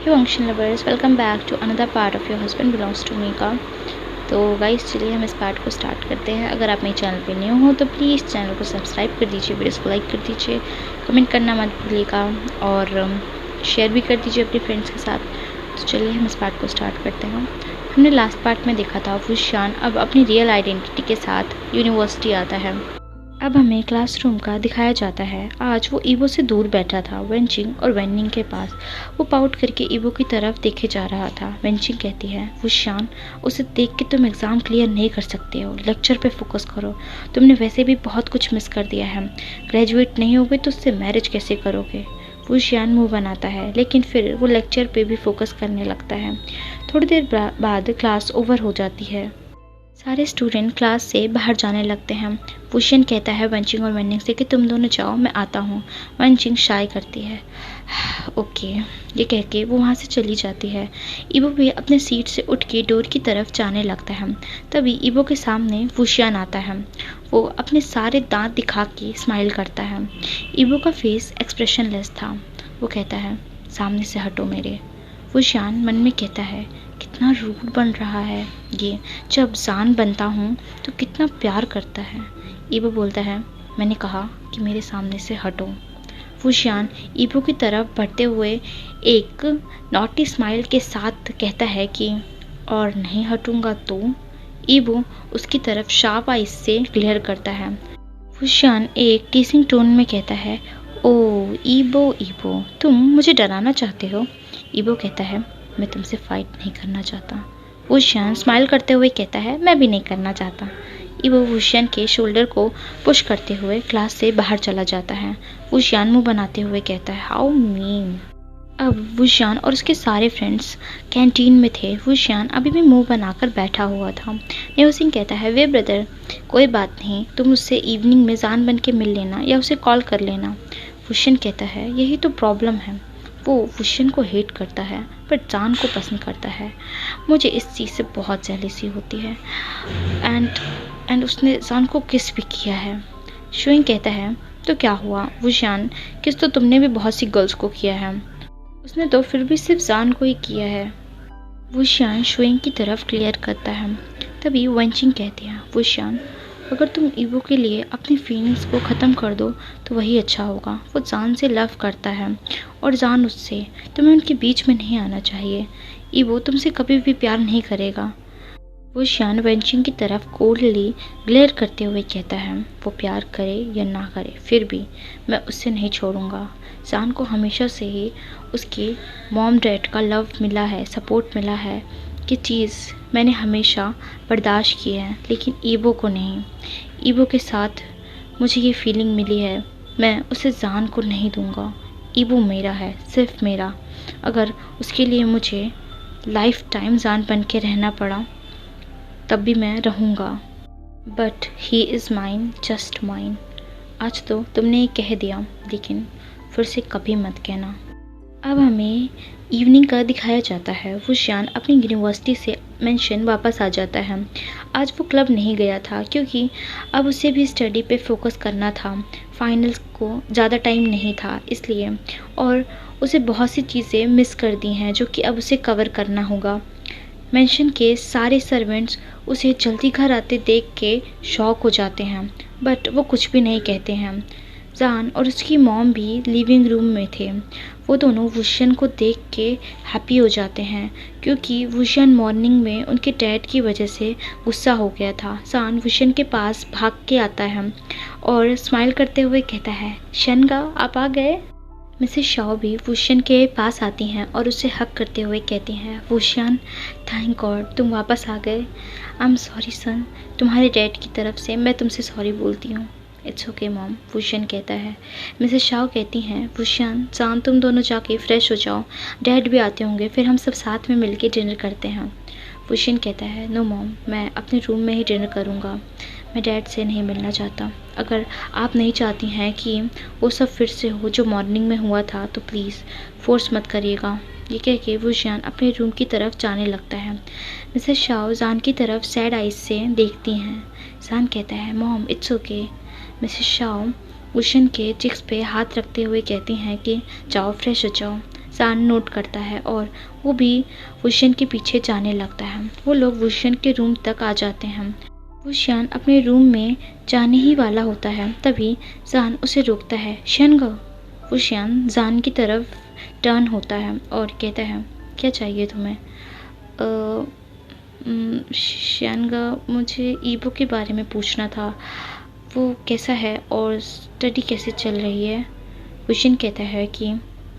Hey function lovers, welcome back to another part of Your Husband Belongs to Me का। तो guys चलिए हम इस पार्ट को स्टार्ट करते हैं। अगर आप मेरे चैनल पे न्यू हो तो प्लीज़ चैनल को सब्सक्राइब कर दीजिए, वीडियोस को लाइक कर दीजिए, कमेंट करना मत भूलिएगा और शेयर भी कर दीजिए अपने फ्रेंड्स के साथ। तो चलिए हम इस पार्ट को स्टार्ट करते हैं। हमने लास्ट पार्ट में देखा था वुशियान अब अपनी रियल आइडेंटिटी के साथ यूनिवर्सिटी आता है। अब हमें क्लासरूम का दिखाया जाता है। आज वो ईवो से दूर बैठा था, वेंचिंग और वेनिंग के पास। वो पाउट करके ईवो की तरफ देखे जा रहा था। वेंचिंग कहती है, वुशियान, उसे देख के तुम एग्ज़ाम क्लियर नहीं कर सकते हो, लेक्चर पे फोकस करो। तुमने वैसे भी बहुत कुछ मिस कर दिया है। ग्रेजुएट नहीं होगे तो उससे मैरिज कैसे करोगे? वुशियान मुंह बनाता है, लेकिन फिर वो लेक्चर पे भी फोकस करने लगता है। थोड़ी देर बाद क्लास ओवर हो जाती है। सारे स्टूडेंट क्लास से बाहर जाने लगते हैं। वुशियान कहता है वंचिंग और वेनिंग से कि तुम दोनों जाओ, मैं आता हूँ। वंचिंग शाय करती है, ओके, ये कह के वो वहाँ से चली जाती है। ईवो भी अपने सीट से उठ के डोर की तरफ जाने लगता है। तभी ईवो के सामने वुशियान आता है। वो अपने सारे दांत दिखा के स्माइल करता है। ईवो का फेस एक्सप्रेशनलेस था। वो कहता है, सामने से हटो मेरे। वुशियान मन में कहता है, कितना रूड बन रहा है ये, जब जान बनता हूँ तो कितना प्यार करता है। ईवो बोलता है, मैंने कहा कि मेरे सामने से हटो। वुशियान ईवो की तरफ बढ़ते हुए एक नॉटी स्माइल के साथ कहता है कि और नहीं हटूंगा तो। ईवो उसकी तरफ शार्प आइज से ग्लेयर करता है। वुशियान एक टीसिंग टोन में कहता है, ओ ईवो ईवो, तुम मुझे डराना चाहते हो? ईवो कहता है, मैं तुमसे फाइट नहीं करना चाहता। वुशियान स्माइल करते हुए कहता है, मैं भी नहीं करना चाहता। ईवो वुशियान के शोल्डर को पुश करते हुए क्लास से बाहर चला जाता है। वुशियान मुंह बनाते हुए कहता है, हाउ मीन। अब वुशियान और उसके सारे फ्रेंड्स कैंटीन में थे। वुशियान अभी भी मुंह बनाकर बैठा हुआ था। नेहोसिंग कहता है, वे ब्रदर, कोई बात नहीं, तुम उससे इवनिंग में जान बन के मिल लेना या उसे कॉल कर लेना। वुशियान कहता है, यही तो प्रॉब्लम है, वो वुशियान को हेट करता है पर जान को पसंद करता है। मुझे इस चीज़ से बहुत जेलसी होती है। एंड उसने जान को किस भी किया है। शुइंग कहता है, तो क्या हुआ वुशियान, किस तो तुमने भी बहुत सी गर्ल्स को किया है। उसने तो फिर भी सिर्फ जान को ही किया है। वुशियान शुइंग की तरफ क्लियर करता है। तभी वेंचिंग कहती है, वुशियान, अगर तुम ईवो के लिए अपनी फीलिंग्स को ख़त्म कर दो तो वही अच्छा होगा। वो जान से लव करता है और जान उससे। तुम्हें उनके बीच में नहीं आना चाहिए। ईवो तुमसे कभी भी प्यार नहीं करेगा। वुशियान वेंचिंग की तरफ कोल्डली ग्लेयर करते हुए कहता है, वो प्यार करे या ना करे, फिर भी मैं उससे नहीं छोड़ूंगा। जान को हमेशा से ही उसके मॉम डैड का लव मिला है, सपोर्ट मिला है, कि चीज़ मैंने हमेशा बर्दाश्त की है, लेकिन ईवो को नहीं। ईवो के साथ मुझे ये फीलिंग मिली है, मैं उसे जान को नहीं दूंगा। ईवो मेरा है, सिर्फ मेरा। अगर उसके लिए मुझे लाइफ टाइम जान बन के रहना पड़ा तब भी मैं रहूँगा। But he is mine, just mine. आज तो तुमने ये कह दिया, लेकिन फिर से कभी मत कहना। अब हमें इवनिंग का दिखाया जाता है। वुशियान अपनी यूनिवर्सिटी से मेंशन वापस आ जाता है। आज वो क्लब नहीं गया था क्योंकि अब उसे भी स्टडी पे फोकस करना था। फाइनल्स को ज़्यादा टाइम नहीं था इसलिए, और उसे बहुत सी चीज़ें मिस कर दी हैं जो कि अब उसे कवर करना होगा। मेंशन के सारे सर्वेंट्स उसे जल्दी घर आते देख के शॉक हो जाते हैं, बट वो कुछ भी नहीं कहते हैं। जान और उसकी मॉम भी लिविंग रूम में थे। वो दोनों वुशियान को देख के हैप्पी हो जाते हैं क्योंकि वुशियान मॉर्निंग में उनके डैड की वजह से गुस्सा हो गया था। जान वुशियान के पास भाग के आता है और स्माइल करते हुए कहता है, शनगा आप आ गए। मिसेस शाओ भी वुशियान के पास आती हैं और उसे हक करते हुए कहती हैं, वुशियान, थैंक गॉड तुम वापस आ गए। आई एम सॉरी सन, तुम्हारे डैड की तरफ से मैं तुमसे सॉरी बोलती हूँ। इट्स ओके मॉम, वुशियान कहता है। मिसेस शाओ कहती हैं, वुशियान, जान तुम दोनों जाके फ्रेश हो जाओ, डैड भी आते होंगे, फिर हम सब साथ में मिलके डिनर करते हैं। वुशियान कहता है, नो मॉम, मैं अपने रूम में ही डिनर करूँगा, मैं डैड से नहीं मिलना चाहता। अगर आप नहीं चाहती हैं कि वो सब फिर से हो जो मॉर्निंग में हुआ था तो प्लीज़ फोर्स मत करिएगा। ये कह के वुशियान अपने रूम की तरफ जाने लगता है। मिसेस शाओ जान की तरफ सैड आइज से देखती हैं। जान कहता है, mom it's okay. Mrs Shao Wuxian के चिक्स पे हाथ रखते हुए कहती हैं कि जाओ फ्रेश हो जाओ। सान नोट करता है और वो भी वुशियन के पीछे जाने लगता है। वो लोग वुशियन के रूम तक आ जाते हैं। वुशियन अपने रूम में जाने ही वाला होता है, तभी सान उसे रोकता है। शेनगे। वुशियन सान की तरफ टर्न होता है और कहता है, क्या चाहिए तुम्हें? शेनगे, मुझे ईबो के बारे में पूछना था, वो कैसा है और स्टडी कैसे चल रही है? वुशियन कहता है कि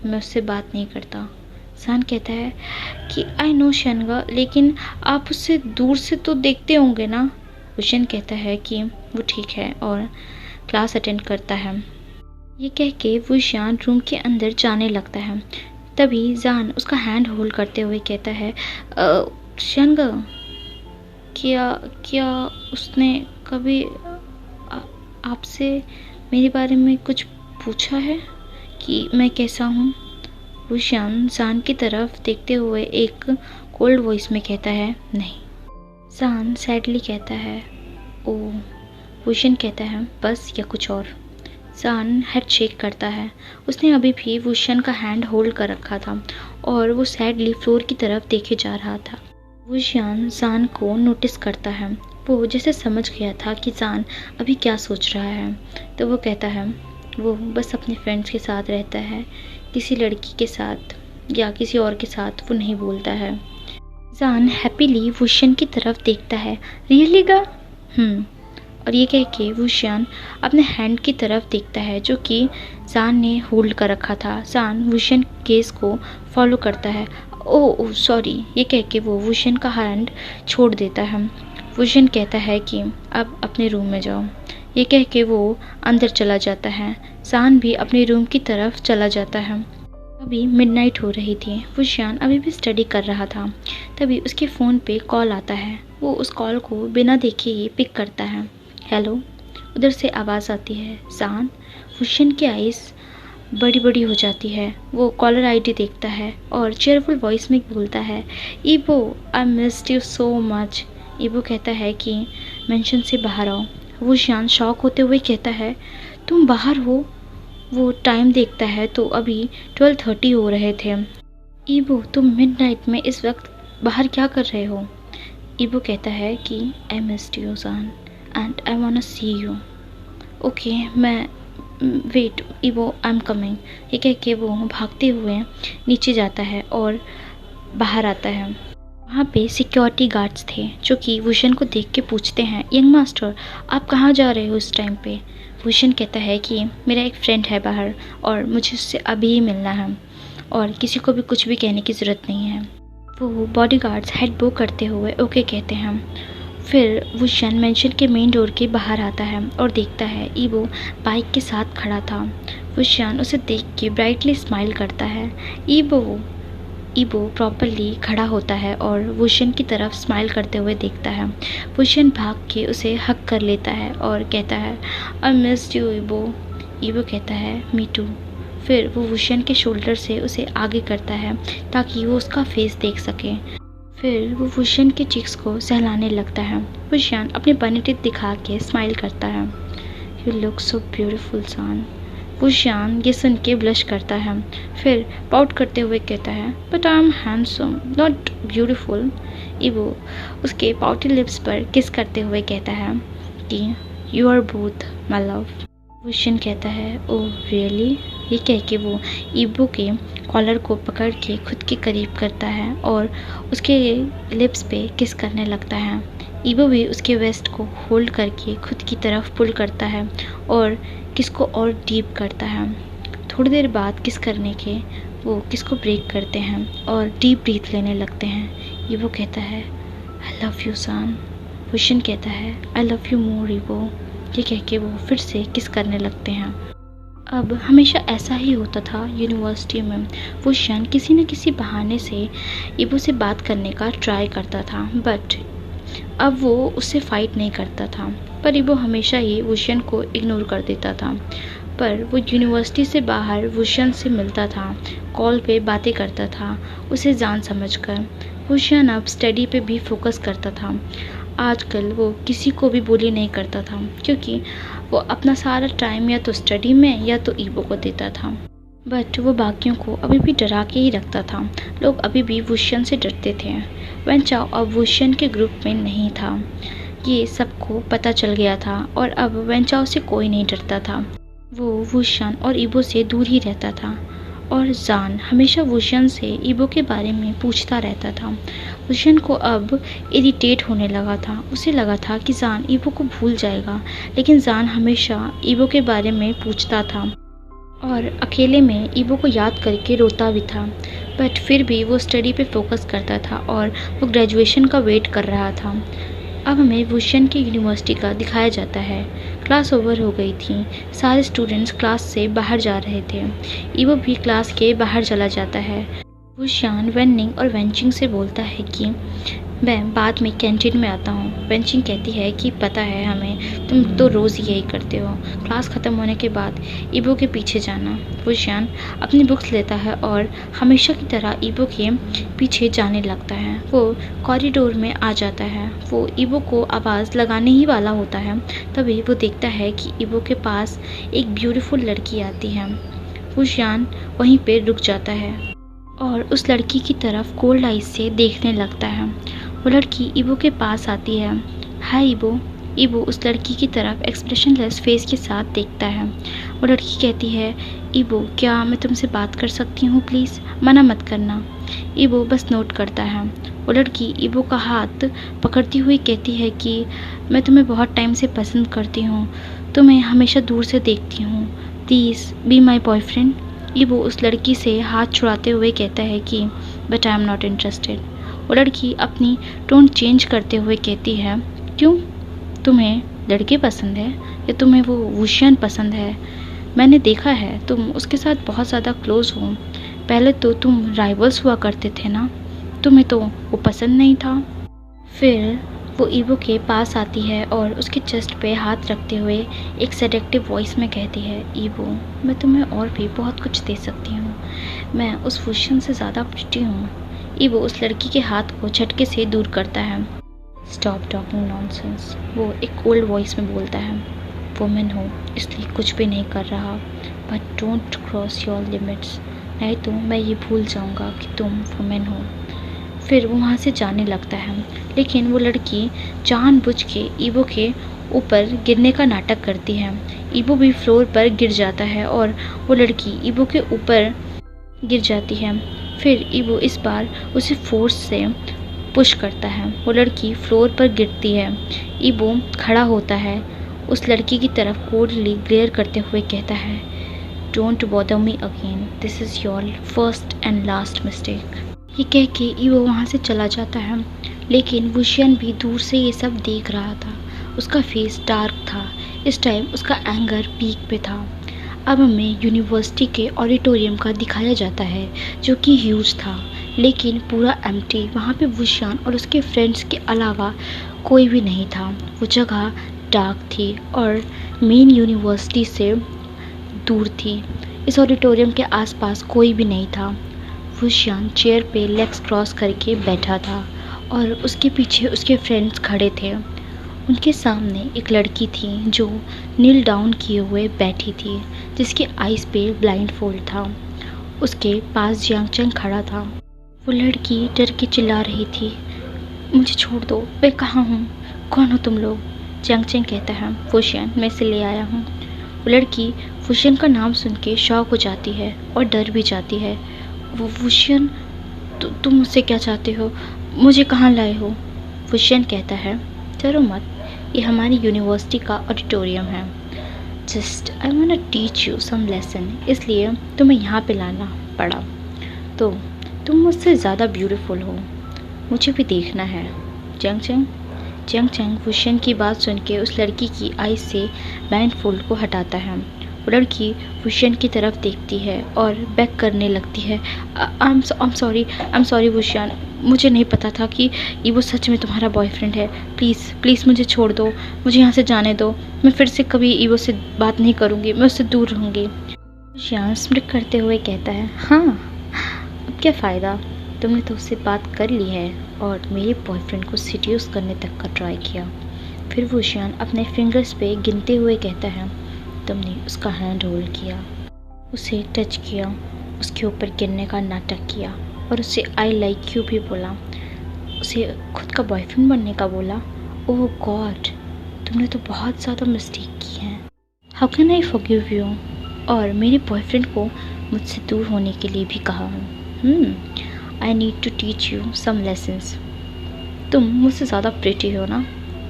मैं उससे बात नहीं करता। सान कहता है कि आई नो शेनगे, लेकिन आप उससे दूर से तो देखते होंगे ना? वुशियन कहता है कि वो ठीक है और क्लास अटेंड करता है। ये कह के वुशियन रूम के अंदर जाने लगता है। तभी सान उसका हैंड होल्ड करते हुए कहता है, शेनगे, क्या उसने कभी आपसे मेरे बारे में कुछ पूछा है कि मैं कैसा हूँ? वुशियन सान की तरफ देखते हुए एक कोल्ड वॉइस में कहता है, नहीं। सान सैडली कहता है, ओह। वुशियन कहता है, बस या कुछ और? सान हेड शेक करता है। उसने अभी भी वुशियन का हैंड होल्ड कर रखा था और वो सैडली फ्लोर की तरफ देखे जा रहा था। वुशियन सान को नोटिस करता है। वो जैसे समझ गया था कि सान अभी क्या सोच रहा है, तो वो कहता है, वो बस अपने फ्रेंड्स के साथ रहता है, किसी लड़की के साथ या किसी और के साथ वो नहीं बोलता है। सान हैप्पीली वुशियन की तरफ देखता है। रियली गा? और ये कह के वुशियन अपने हैंड की तरफ देखता है जो कि सान ने होल्ड कर रखा था। सान वुशियन केस को फॉलो करता है। ओह सॉरी, ये कह के वो वुशियन का हैंड छोड़ देता है। वुशियन कहता है कि अब अपने रूम में जाओ। ये कह के वो अंदर चला जाता है। सान भी अपने रूम की तरफ चला जाता है। अभी मिडनाइट हो रही थी। वुशियन अभी भी स्टडी कर रहा था। तभी उसके फ़ोन पे कॉल आता है। वो उस कॉल को बिना देखे ही पिक करता है। हेलो, उधर से आवाज़ आती है, सान। वुशियन की आइज़ बड़ी बड़ी हो जाती है। वो कॉलर आईडी देखता है और चेयरफुल वॉइस में बोलता है, Yibo, I missed you so much. Yibo कहता है कि मेंशन से बाहर आओ। वुशियन शॉक होते हुए कहता है, तुम बाहर हो? वो टाइम देखता है तो अभी 12:30 हो रहे थे। ईबो, तुम मिडनाइट में इस वक्त बाहर क्या कर रहे हो? ईबो कहता है कि आई मिस्ड यू सान and I want to see you. Okay, मैं वेट ईबो, आई एम कमिंग। ये कह के वो भागते हुए नीचे जाता है और बाहर आता है। वहाँ पे सिक्योरिटी गार्ड्स थे जो कि वुशियन को देख के पूछते हैं, यंग मास्टर, आप कहाँ जा रहे हो इस टाइम पे? वुशियन कहता है कि मेरा एक फ्रेंड है बाहर और मुझे उससे अभी ही मिलना है और किसी को भी कुछ भी कहने की ज़रूरत नहीं है। वो बॉडीगार्ड्स हेड बो करते हुए ओके कहते हैं। फिर वुशियन मेंशन के मेन डोर के बाहर आता है और देखता है ईबो बाइक के साथ खड़ा था। वुशियन उसे देख के ब्राइटली स्माइल करता है। ईबो प्रॉपरली खड़ा होता है और वुशियन की तरफ स्माइल करते हुए देखता है। वुशियन भाग के उसे हक कर लेता है और कहता है, आई मिस्ड यू ईबो। ईबो कहता है, मी टू। फिर वो वुशियन के शोल्डर से उसे आगे करता है ताकि वो उसका फेस देख सके। फिर वो वुशियन के चिक्स को सहलाने लगता है। वुशियन अपने बने टीथ दिखा के स्माइल करता है। यू लुक सो ब्यूटीफुल सान। वुशियन ये सुन के ब्लश करता है। फिर पाउट करते हुए कहता है, but I am handsome, not beautiful. Yibo उसके पाउटी लिप्स पर किस करते हुए कहता है कि you are both my love. Wuxian कहता है, ओह रियली? ये कह के वो ईबो के कॉलर को पकड़ के खुद के करीब करता है और उसके लिप्स पे किस करने लगता है। ईबो भी उसके वेस्ट को होल्ड करके खुद की तरफ पुल करता है और किस को और डीप करता है। थोड़ी देर बाद किस करने के वो किस को ब्रेक करते हैं और डीप ब्रीथ लेने लगते हैं। ईबो कहता है, आई लव यू सान। वुशियन कहता है, आई लव यू मोर ईबो। ये कह के वो फिर से किस करने लगते हैं। अब हमेशा ऐसा ही होता था यूनिवर्सिटी में। वुशियन किसी न किसी बहाने से ईबो से बात करने का ट्राई करता था, बट अब वो उससे फाइट नहीं करता था। पर ईबो हमेशा ही वुशियन को इग्नोर कर देता था। पर वो यूनिवर्सिटी से बाहर वुशियन से मिलता था, कॉल पे बातें करता था, उसे जान समझकर। वुशियन अब स्टडी पे भी फोकस करता था। आजकल वो किसी को भी बुली नहीं करता था क्योंकि वो अपना सारा टाइम या तो स्टडी में या तो ईबो को देता था। बट वो बाकियों को अभी भी डरा के ही रखता था। लोग अभी भी वुशियन से डरते थे। वेंचाओ अब वुशियन के ग्रुप में नहीं था, ये सबको पता चल गया था और अब वेंचाओ से कोई नहीं डरता था। वो वुशियन और ईबो से दूर ही रहता था और जान हमेशा वुशियन से ईबो के बारे में पूछता रहता था। वुशियन को अब इरिटेट होने लगा था। उसे लगा था कि जान ईबो को भूल जाएगा, लेकिन जान हमेशा ईबो के बारे में पूछता था और अकेले में ईबो को याद करके रोता भी था। बट फिर भी वो स्टडी पे फोकस करता था और वो ग्रेजुएशन का वेट कर रहा था। अब हमें वुशियन की यूनिवर्सिटी का दिखाया जाता है। क्लास ओवर हो गई थी, सारे स्टूडेंट्स क्लास से बाहर जा रहे थे। ईबो भी क्लास के बाहर चला जाता है। वुशियन वेननिंग और वेंचिंग से बोलता है कि मैं बाद में कैंटीन में आता हूँ। वेंचिंग कहती है कि पता है हमें, तुम तो रोज़ यही करते हो, क्लास ख़त्म होने के बाद ईबो के पीछे जाना। वुशियन अपनी बुक्स लेता है और हमेशा की तरह ईबो के पीछे जाने लगता है। वो कॉरिडोर में आ जाता है। वो ईबो को आवाज़ लगाने ही वाला होता है, तभी वो देखता है कि ईबो के पास एक ब्यूटीफुल लड़की आती है। वुशियन वहीं पे रुक जाता है और उस लड़की की तरफ कोल्ड आइज से देखने लगता है। वो लड़की ईबो के पास आती है। हाय ईबो। ईबो उस लड़की की तरफ एक्सप्रेशनलेस फेस के साथ देखता है। वो लड़की कहती है, ईबो क्या मैं तुमसे बात कर सकती हूँ प्लीज़, मना मत करना। ईबो बस नोट करता है। वो लड़की ईबो का हाथ पकड़ती हुई कहती है कि मैं तुम्हें बहुत टाइम से पसंद करती हूँ, तुम्हें हमेशा दूर से देखती हूँ, प्लीज़ बी माई बॉयफ्रेंड। ईबो उस लड़की से हाथ छुड़ाते हुए कहता है कि but I am not interested. वो लड़की अपनी टोन चेंज करते हुए कहती है, क्यों, तुम्हें लड़के पसंद है या तुम्हें वो वुशियन पसंद है? मैंने देखा है तुम उसके साथ बहुत ज़्यादा क्लोज हो। पहले तो तुम राइवल्स हुआ करते थे ना, तुम्हें तो वो पसंद नहीं था। फिर वो ईबो के पास आती है और उसके चेस्ट पे हाथ रखते हुए एक सेडेक्टिव वॉइस में कहती है, ईबो मैं तुम्हें और भी बहुत कुछ दे सकती हूँ, मैं उस वुशियन से ज़्यादा प्रिटी हूँ। ईबो उस लड़की के हाथ को झटके से दूर करता है। स्टॉप टॉकिंग नॉनसेंस, वो एक ओल्ड वॉइस में बोलता है। वुमेन हो इसलिए कुछ भी नहीं कर रहा, but don't cross your limits, नहीं तो मैं ये भूल जाऊँगा कि तुम वुमेन हो। फिर वो वहाँ से जाने लगता है, लेकिन वो लड़की जानबूझ के ईबो के ऊपर गिरने का नाटक करती है। ईबो भी फ्लोर पर गिर जाता है और वो लड़की ईबो के ऊपर गिर जाती है। फिर ईबो इस बार उसे फोर्स से पुश करता है। वो लड़की फ्लोर पर गिरती है। ईबो खड़ा होता है, उस लड़की की तरफ कोल्डली ग्लेयर करते हुए कहता है, don't bother me again, this is your first and last mistake. ये कह के ईबो वहाँ से चला जाता है, लेकिन वुशियन भी दूर से ये सब देख रहा था। उसका फेस डार्क था। इस टाइम उसका एंगर पीक पे था। अब हमें यूनिवर्सिटी के ऑडिटोरियम का दिखाया जाता है, जो कि ह्यूज था, लेकिन पूरा एम्प्टी। वहाँ पे वुशियन और उसके फ्रेंड्स के अलावा कोई भी नहीं था। वो जगह डार्क थी और मेन यूनिवर्सिटी से दूर थी। इस ऑडिटोरियम के आसपास कोई भी नहीं था। वुशियन चेयर पे लेग्स क्रॉस करके बैठा था और उसके पीछे उसके फ्रेंड्स खड़े थे। उनके सामने एक लड़की थी जो नील डाउन किए हुए बैठी थी, जिसके आईज पे ब्लाइंड फोल्ड था। उसके पास जियांगचेंग खड़ा था। वो लड़की डर के चिल्ला रही थी, मुझे छोड़ दो, मैं कहाँ हूँ, कौन हो तुम लोग? जियांगचेंग कहता है, वुशियन मैं इसे ले आया हूँ। वो लड़की वुशियन का नाम सुन के शॉक हो जाती है और डर भी जाती है। वो वुशियन, तुम मुझसे क्या चाहते हो, मुझे कहाँ लाए हो? वुशियन कहता है, डरो मत, ये हमारी यूनिवर्सिटी का ऑडिटोरियम है। Just I want to teach you some lesson, इसलिए तुम्हें यहाँ पे लाना पड़ा। तो तुम मुझसे ज़्यादा ब्यूटीफुल हो, मुझे भी देखना है। जियांगचेंग वुशियन की बात सुन के उस लड़की की आईज से ब्लाइंड फोल्ड को हटाता है। वो लड़की वुशियन की तरफ देखती है और बैक करने लगती है। आई एम सॉरी वुशियन, मुझे नहीं पता था कि ये वो सच में तुम्हारा बॉयफ्रेंड है। प्लीज़ मुझे छोड़ दो, मुझे यहाँ से जाने दो। मैं फिर से कभी ईवो से बात नहीं करूँगी, मैं उससे दूर रहूँगी। वुशियन स्मिक करते हुए कहता है, हाँ अब क्या फ़ायदा, तुमने तो उससे बात कर ली है और मेरे बॉयफ्रेंड को सीड्यूस करने तक का ट्राई किया। फिर वुशियन अपने फिंगर्स पे गिनते हुए कहता है, तुमने उसका हैंड होल्ड किया, उसे टच किया, उसके ऊपर गिरने का नाटक किया और उसे आई लाइक यू भी बोला, उसे खुद का बॉयफ्रेंड बनने का बोला। ओह गॉड, तुमने तो बहुत ज़्यादा मिस्टेक की है। How can I forgive you? और मेरे बॉयफ्रेंड को मुझसे दूर होने के लिए भी कहा हूँ। I need to teach you some lessons. तुम मुझसे ज़्यादा प्रिटी हो ना,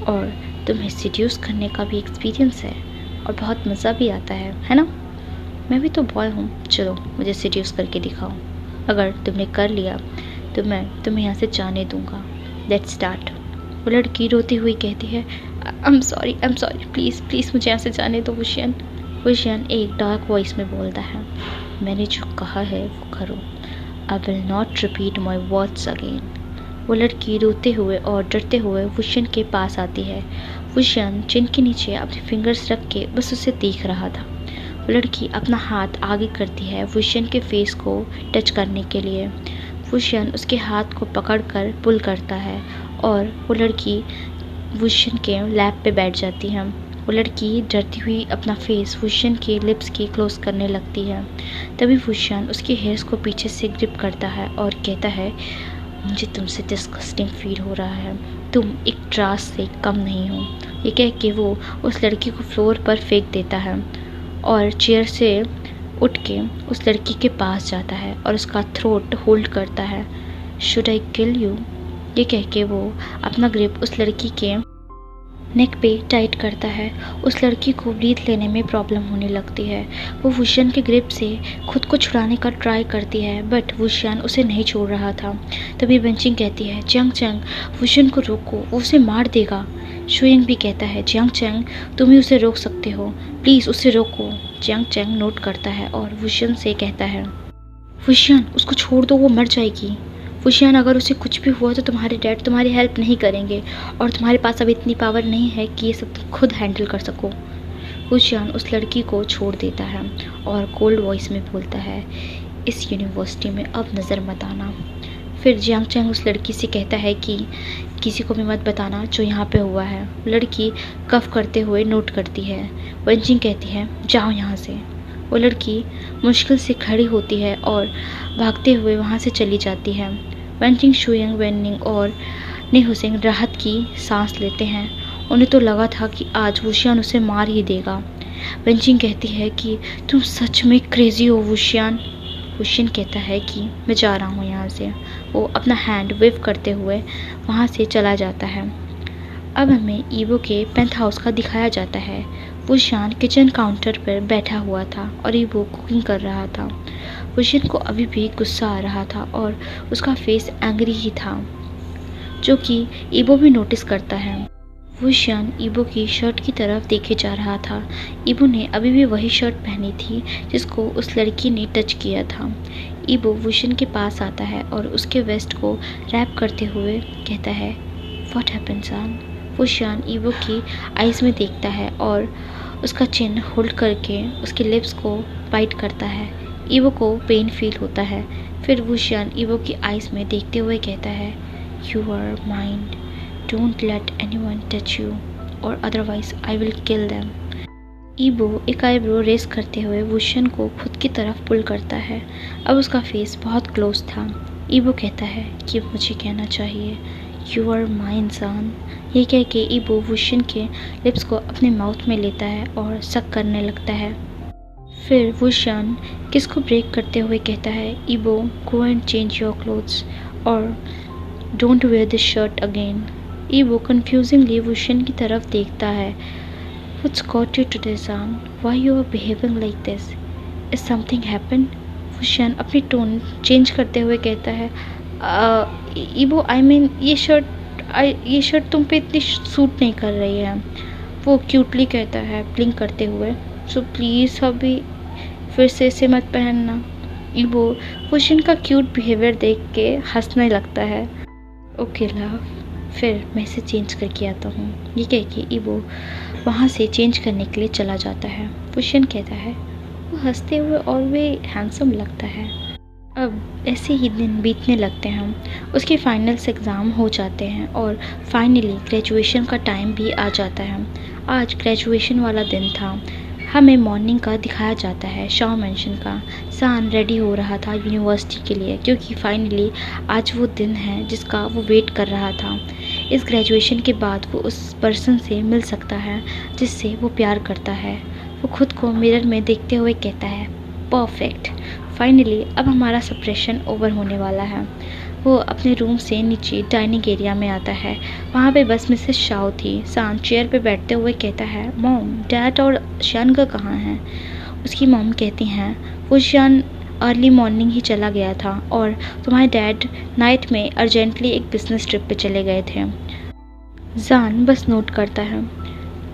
और तुम्हें सीड्यूस करने का भी एक्सपीरियंस है और बहुत मज़ा भी आता है ना? मैं भी तो बॉय हूँ, चलो मुझे सीड्यूस करके दिखाओ। अगर तुमने कर लिया तो मैं तुम्हें यहाँ से जाने दूँगा। Let's start. वो लड़की रोती हुई कहती है, I am sorry, please please मुझे यहाँ से जाने दो वुशियन। वुशियन एक डार्क वॉइस में बोलता है, मैंने जो कहा है वो करो। I will not repeat my words again. वो लड़की रोते हुए और डरते हुए वुशियन के पास आती है। वुशियन चिन के नीचे अपने फिंगर्स रख के बस उसे देख रहा था। वो लड़की अपना हाथ आगे करती है वुशियन के फेस को टच करने के लिए। वुशियन उसके हाथ को पकड़कर पुल करता है और वो लड़की वुशियन के लैप पे बैठ जाती है। वो लड़की डरती हुई अपना फेस वुशियन के लिप्स के क्लोज करने लगती है। तभी वुशियन उसके हेयर्स को पीछे से ग्रिप करता है और कहता है, मुझे तुमसे डिस्गस्टिंग फील हो रहा है, तुम एक ट्रास से कम नहीं हो। ये कह के वो उस लड़की को फ्लोर पर फेंक देता है और चेयर से उठ के उस लड़की के पास जाता है और उसका थ्रोट होल्ड करता है। Should I kill you? ये कह के वो अपना ग्रिप उस लड़की के नेक पे टाइट करता है। उस लड़की को ब्रीथ लेने में प्रॉब्लम होने लगती है। वो वुशियन के ग्रिप से खुद को छुड़ाने का ट्राई करती है, बट वुशियन उसे नहीं छोड़ रहा था। तभी वेनचिंग कहती है, जियांग चैंग वुशियन को रोको, वो उसे मार देगा। शुयिंग भी कहता है, जियांग चैंग तुम ही उसे रोक सकते हो, प्लीज़ उसे रोको। जियांग चैंग नोट करता है और वुशियन से कहता है, वुशियन उसको छोड़ दो, वो मर जाएगी। वुशियन अगर उसे कुछ भी हुआ तो तुम्हारे डैड तुम्हारी हेल्प नहीं करेंगे और तुम्हारे पास अब इतनी पावर नहीं है कि ये सब तुम खुद हैंडल कर सको। वुशियन उस लड़की को छोड़ देता है और कोल्ड वॉइस में बोलता है, इस यूनिवर्सिटी में अब नज़र मत आना। फिर जियांग चैंग उस लड़की से कहता है कि किसी को भी मत बताना जो यहाँ पे हुआ है। लड़की कफ करते हुए नोट करती है। वेनचिंग कहती है, जाओ यहाँ से। वो लड़की मुश्किल से खड़ी होती है और भागते हुए वहाँ से चली जाती है। वेनचिंग, शुयिंग, वेनिंग और निहुसिंग राहत की सांस लेते हैं। उन्हें तो लगा था कि आज वुशियन उसे मार ही देगा। वेनचिंग कहती है कि तुम सच में क्रेजी हो वुशियन। वुशियन कहता है कि मैं जा रहा हूँ यहाँ से। वो अपना हैंड वेव करते हुए वहाँ से चला जाता है। अब हमें ईवो के पेंथ हाउस का दिखाया जाता है। वुशियन किचन काउंटर पर बैठा हुआ था और ईवो कुकिंग कर रहा था। वुशियन को अभी भी गुस्सा आ रहा था और उसका फेस एंग्री ही था, जो कि ईवो भी नोटिस करता है। वुशियन ईवो की शर्ट की तरफ देखे जा रहा था। ईवो ने अभी भी वही शर्ट पहनी थी जिसको उस लड़की ने टच किया था। ईवो वुशियन के पास आता है और उसके वेस्ट को रैप करते हुए कहता है, व्हाट हैपेंड सन? वुशियन ईवो की आइज़ में देखता है और उसका चिन होल्ड करके उसके लिप्स को बाइट करता है। ईवो को पेन फील होता है। फिर वुशियन ईवो की आइज़ में देखते हुए कहता है, you are mine, don't let anyone touch you और otherwise I will kill them. Yibo एक आईब्रो रेस करते हुए वुशियन को खुद की तरफ पुल करता है। अब उसका फेस बहुत क्लोज था। ईवो कहता है कि मुझे कहना चाहिए, यू आर माइन सन। ये कह के ईवो वुशियन के लिप्स को अपने माउथ में लेता है और सक करने लगता है। फिर वुशियन किस को ब्रेक करते हुए कहता है, Yibo go and change your clothes और don't wear this shirt again. Yibo confusingly Wuxian की तरफ देखता है। What's got you today son? Why you are behaving like this? Is something happened? Wuxian अपनी टोन चेंज करते हुए कहता है, ईवो आई मीन ये शर्ट तुम पे इतनी सूट नहीं कर रही है। वो क्यूटली कहता है ब्लिंक करते हुए, सो प्लीज़ अभी फिर से इसे मत पहनना। ईवो वुशियन का क्यूट बिहेवियर देख के हंसने लगता है। ओके लव, फिर मैं इसे चेंज करके आता हूँ। ये कह के ईवो वहाँ से चेंज करने के लिए चला जाता है। वुशियन कहता है, वो हंसते हुए और वे हैंडसम लगता है। अब ऐसे ही दिन बीतने लगते हैं। उसके फाइनल्स एग्ज़ाम हो जाते हैं और फाइनली ग्रेजुएशन का टाइम भी आ जाता है। आज ग्रेजुएशन वाला दिन था। हमें मॉर्निंग का दिखाया जाता है, शाओ मेंशन का। सान रेडी हो रहा था यूनिवर्सिटी के लिए, क्योंकि फाइनली आज वो दिन है जिसका वो वेट कर रहा था। इस ग्रेजुएशन के बाद वो उस पर्सन से मिल सकता है जिससे वो प्यार करता है। वो खुद को मिरर में देखते हुए कहता है, परफेक्ट। फाइनली अब हमारा सप्रेशन ओवर होने वाला है। वो अपने रूम से नीचे डाइनिंग एरिया में आता है। वहाँ पे बस मिसेस शाओ थी। सान चेयर पे बैठते हुए कहता है, मॉम, डैड और शान का कहाँ हैं? उसकी मॉम कहती हैं, वो शान अर्ली मॉर्निंग ही चला गया था और तुम्हारे डैड नाइट में अर्जेंटली एक बिजनेस ट्रिप पे चले गए थे। जान बस नोट करता है।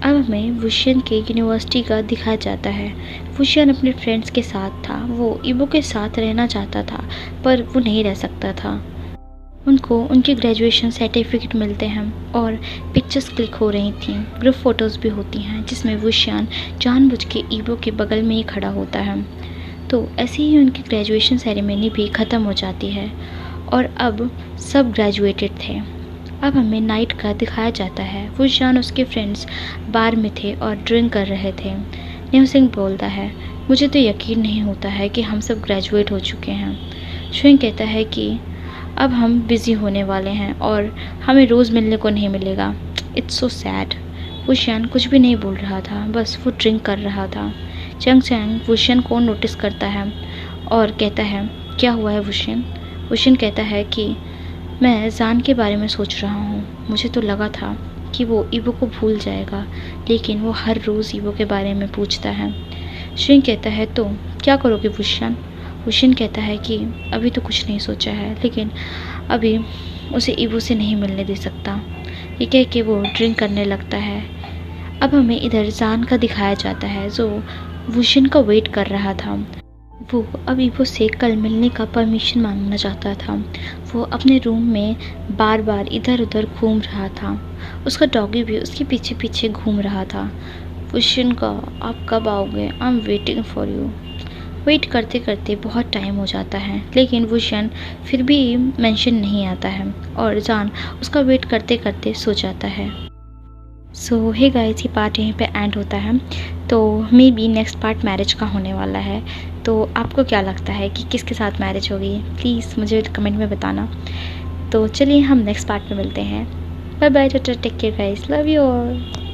अब हमें वुशियन के यूनिवर्सिटी का दिखाया जाता है। वुशियन अपने फ्रेंड्स के साथ था। वो इबो के साथ रहना चाहता था पर वो नहीं रह सकता था। उनको उनके ग्रेजुएशन सर्टिफिकेट मिलते हैं और पिक्चर्स क्लिक हो रही थी। ग्रुप फोटोज़ भी होती हैं जिसमें वुशियन जानबूझ के ईबो के बगल में ही खड़ा होता है। तो ऐसे ही उनकी ग्रेजुएशन सेरेमनी भी ख़त्म हो जाती है और अब सब ग्रेजुएटेड थे। अब हमें नाइट का दिखाया जाता है। वुशियन उसके फ्रेंड्स बार में थे और ड्रिंक कर रहे थे। न्यूसिंग बोलता है, मुझे तो यकीन नहीं होता है कि हम सब ग्रेजुएट हो चुके हैं। शुइंग कहता है कि अब हम बिज़ी होने वाले हैं और हमें रोज़ मिलने को नहीं मिलेगा। It's so sad. वुशियन कुछ भी नहीं बोल रहा था, बस वो ड्रिंक कर रहा था। चंग चैंग वुशियन को नोटिस करता है और कहता है, क्या हुआ है वुशियन? वुशियन कहता है कि मैं जान के बारे में सोच रहा हूँ। मुझे तो लगा था कि वो ईबो को भूल जाएगा, लेकिन वो हर रोज़ ईबो के बारे में पूछता है। श्रिंग कहता है, तो क्या करोगे वुशियन? वुशियन कहता है कि अभी तो कुछ नहीं सोचा है, लेकिन अभी उसे ईबो से नहीं मिलने दे सकता। ये कह के वो ड्रिंक करने लगता है। अब हमें इधर जान का दिखाया जाता है जो वुशियन का वेट कर रहा था। वो अब ईबो से कल मिलने का परमिशन मांगना चाहता था। वो अपने रूम में बार बार इधर उधर घूम रहा था। उसका डॉगी भी उसके पीछे पीछे घूम रहा था। वुशियन का, आप कब आओगे? I am waiting for you. Wait करते करते बहुत टाइम हो जाता है, लेकिन वुशियन फिर भी मेंशन नहीं आता है और जान उसका वेट करते करते सो जाता है। सो हे गाइस, ये पार्ट यहीं पे एंड होता है। तो may be next part marriage का होने वाला है। तो आपको क्या लगता है कि किसके साथ मैरिज होगी? प्लीज़ मुझे कमेंट में बताना। तो चलिए हम नेक्स्ट पार्ट में मिलते हैं। Bye bye, take care guys, love you all.